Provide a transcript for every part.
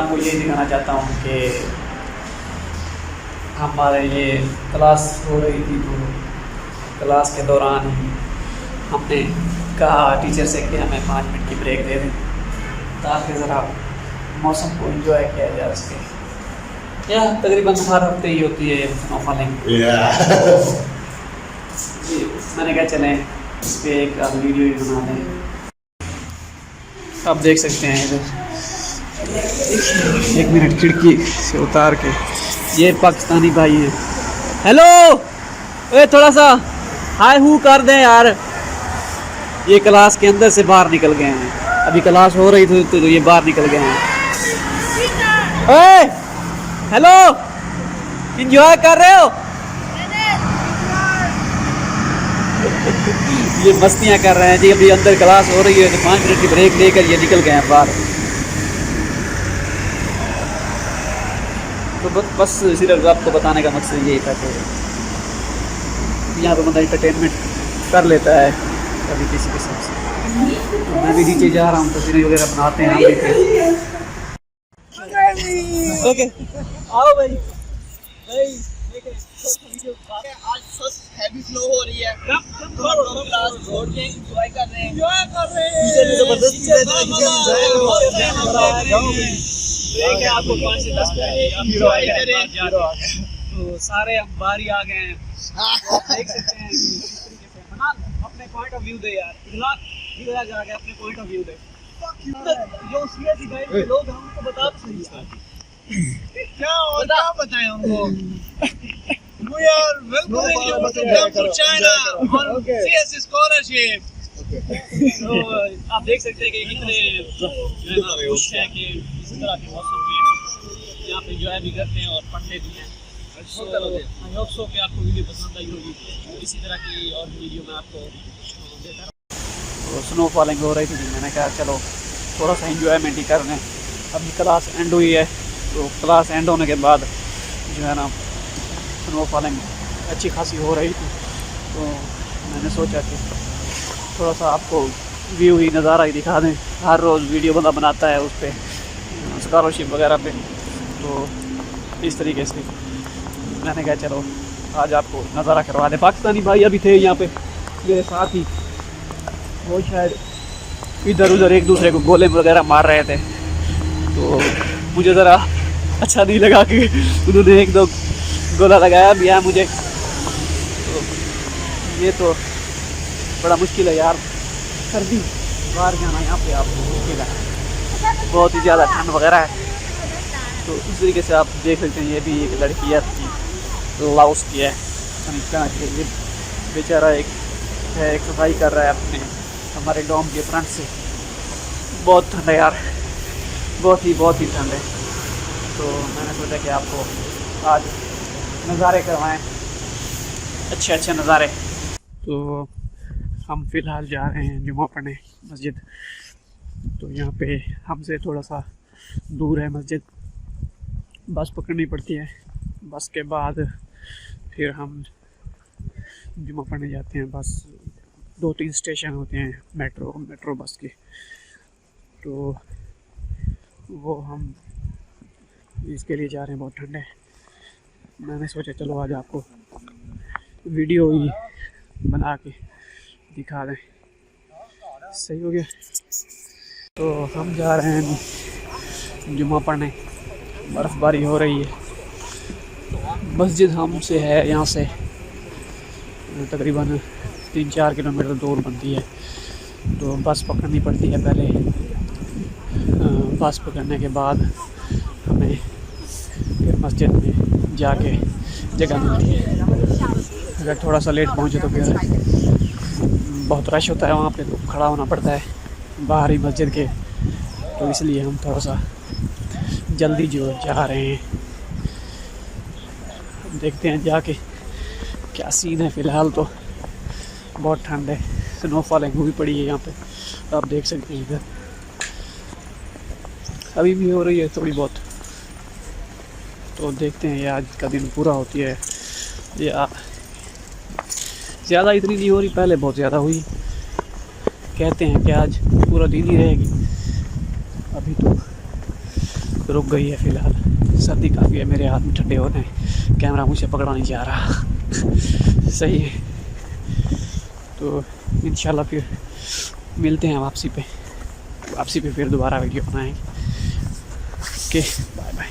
आपको ये दिखाना चाहता हूँ कि हमारे ये क्लास हो रही थी, तो क्लास के दौरान हमने कहा टीचर से कि हमें 5 मिनट की ब्रेक दे दें ताकि ज़रा मौसम को एंजॉय किया जा सके। या तकरीबन हर हफ्ते ही होती है स्नोफॉलिंग। मैंने कहा चलें इस पर एक वीडियो ही बना दें। आप देख सकते हैं इधर, एक मिनट खिड़की से उतार के, ये पाकिस्तानी भाई हैं। हेलो, ए थोड़ा सा हाय हू कर दें यार। ये क्लास के अंदर से बाहर निकल गए हैं, अभी क्लास हो रही थी तो ये बाहर निकल गए हैं। ए हेलो, एंजॉय कर रहे हो? ये मस्तियाँ कर रहे हैं जी। अभी अंदर क्लास हो रही है तो 5 मिनट की ब्रेक लेकर ये निकल गए हैं बाहर। तो बस सिर्फ आपको बताने का मकसद यही था कि यहाँ पर बंदा एंटरटेनमेंट कर लेता है कभी किसी किस्म से। तो मैं भी नीचे जा रहा हूँ, तस्वीरें वगैरह बनाते हैं हम भी। ओके आओ भाई। आज फर्स्ट हैवी फ्लो हो रही है। क्लास छोड़ के एंजॉय कर रहे हैं। आपको 5 से 10 एंजॉय करें। तो सारे हम बाहर ही आ गए हैं, देख सकते हैं किस तरीके से। अपने पॉइंट ऑफ व्यू दे यार, इधर जाके अपने पॉइंट ऑफ व्यू दे। जो सीएसई गाइड के लोग हैं उनको बता तो सही यार। क्या बताएं उनको? We are welcoming you to come to China on CSE scholarship. तो आप देख सकते हैं कि कितने खुश हैं कि इस तरह के मौसम में यहाँ पे एंजॉय भी करते हैं और पढ़ते भी हैं। आई होप सो कि आपको वीडियो पसंद आई होगी। इसी तरह की और वीडियो मैं आपको देता रहूँ। तो स्नो फॉलिंग हो रही थी, मैंने कहा चलो थोड़ा सा एंजॉयमेंट ही कर रहे हैं। अभी क्लास एंड हुई है, तो क्लास एंड होने के बाद जो है ना स्नो फॉलिंग अच्छी खासी हो रही थी। तो मैंने सोचा कि थोड़ा सा आपको व्यू ही नज़ारा ही दिखा दें। हर रोज़ वीडियो बंदा बनाता है उस पर स्कॉलरशिप वगैरह पे, तो इस तरीके से मैंने कहा चलो आज आपको नज़ारा करवा दें। पाकिस्तानी भाई अभी थे यहाँ पे मेरे साथ ही, वो शायद इधर उधर एक दूसरे को गोले वगैरह मार रहे थे। तो मुझे ज़रा अच्छा नहीं लगा कि उन्होंने 1-2 गोला लगाया भी है मुझे। तो ये तो बड़ा मुश्किल है यार, सर्दी बाहर जाना। यहाँ पे आपको मुश्किल है, बहुत ही ज़्यादा ठंड वगैरह है। तो इस तरीके से आप देख सकते हैं, ये भी एक लड़की है लाओस की है अनिका के। ये बेचारा एक सफाई कर रहा है अपने हमारे डॉम के फ्रंट से। बहुत ठंड है यार, बहुत ही ठंड है। तो मैंने सोचा कि आपको आज नज़ारे करवाएं, अच्छे नज़ारे। तो हम फ़िलहाल जा रहे हैं जुम्मा पढ़ने मस्जिद। तो यहाँ पे हमसे थोड़ा सा दूर है मस्जिद, बस पकड़नी पड़ती है। बस के बाद फिर हम जुम्मा पढ़ने जाते हैं। बस 2-3 स्टेशन होते हैं मेट्रो बस के, तो वो हम इसके लिए जा रहे हैं। बहुत ठंड है, मैंने सोचा चलो आज आपको वीडियो ही बना के दिखा दें। सही हो गया। तो हम जा रहे हैं जुम्मा पढ़ने, बर्फ़बारी हो रही है। मस्जिद हमसे है यहाँ से तकरीबन 3-4 किलोमीटर दूर बनती है। तो बस पकड़नी पड़ती है पहले। बस पकड़ने के बाद हमें फिर मस्जिद में जाके जगह मिलती है। अगर थोड़ा सा लेट पहुँचे तो फिर बहुत रश होता है वहाँ पे, तो खड़ा होना पड़ता है बाहर ही मस्जिद के। तो इसलिए हम थोड़ा सा जल्दी जो जा रहे हैं, देखते हैं जाके क्या सीन है। फ़िलहाल तो बहुत ठंड है, स्नोफॉलिंग हुई पड़ी है यहाँ पे, आप देख सकते हैं। इधर अभी भी हो रही है थोड़ी बहुत। तो देखते हैं ये आज का दिन पूरा होती है या ज़्यादा इतनी नहीं हो रही, पहले बहुत ज़्यादा हुई। कहते हैं कि आज पूरा दिन ही रहेगी। अभी तो रुक गई है फ़िलहाल। सर्दी काफ़ी है, मेरे हाथ में ठंडे हो रहे हैं, कैमरा मुझे पकड़ा नहीं जा रहा। सही है, तो इंशाल्लाह फिर मिलते हैं वापसी पे फिर दोबारा वीडियो बनाएंगे। Okay, bye bye.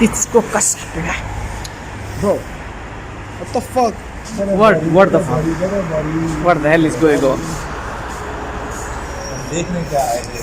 डिस्को का bro what the fuck what the fuck, what the hell is going on? देखने क्या आए थे